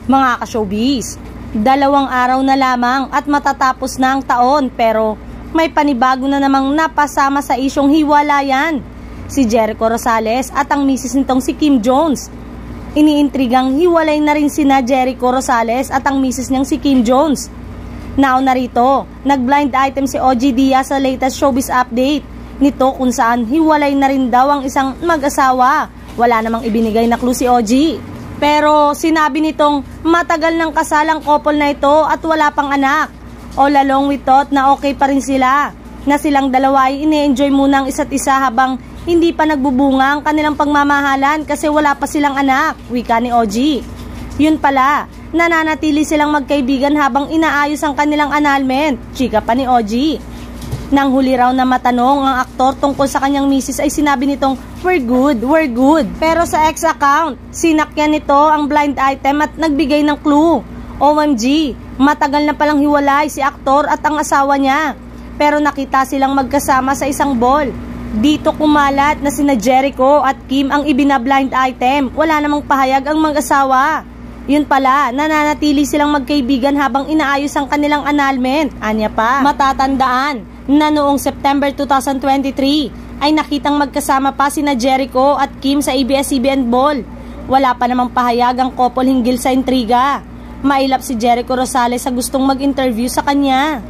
Mga ka-showbiz, 2 araw na lamang at matatapos na ang taon pero may panibago na namang napasama sa isyong hiwalayan. Si Jericho Rosales at ang misis nitong si Kim Jones. Iniintrigang hiwalay na rin sina Jericho Rosales at ang misis niyang si Kim Jones. Nauna rito, nag-blind item si OG Diaz sa latest showbiz update nito kung saan hiwalay na rin daw ang isang mag-asawa. Wala namang ibinigay na clue si OG. Pero sinabi nitong matagal ng kasalang couple na ito at wala pang anak. All along we thought na okay pa rin sila. Na silang dalawa ay ine-enjoy muna ang isa't isa habang hindi pa nagbubunga ang kanilang pagmamahalan kasi wala pa silang anak, wika ni OG. Yun pala, nananatili silang magkaibigan habang inaayos ang kanilang annulment, chika pa ni OG. Nang huli raw na matanong ang aktor tungkol sa kanyang misis ay sinabi nitong, we're good. Pero sa ex account, sinakyan nito ang blind item at nagbigay ng clue. OMG, matagal na palang hiwalay si aktor at ang asawa niya. Pero nakita silang magkasama sa isang ball. Dito kumalat na sina Jericho at Kim ang ibinablind item. Wala namang pahayag ang mag-asawa. Yun pala, nananatili silang magkaibigan habang inaayos ang kanilang annulment. Anya pa, matatandaan na noong September 2023 ay nakitang magkasama pa sina Jericho at Kim sa ABS-CBN Ball. Wala pa namang pahayag ang couple hinggil sa intriga. Mailap si Jericho Rosales sa gustong mag-interview sa kanya.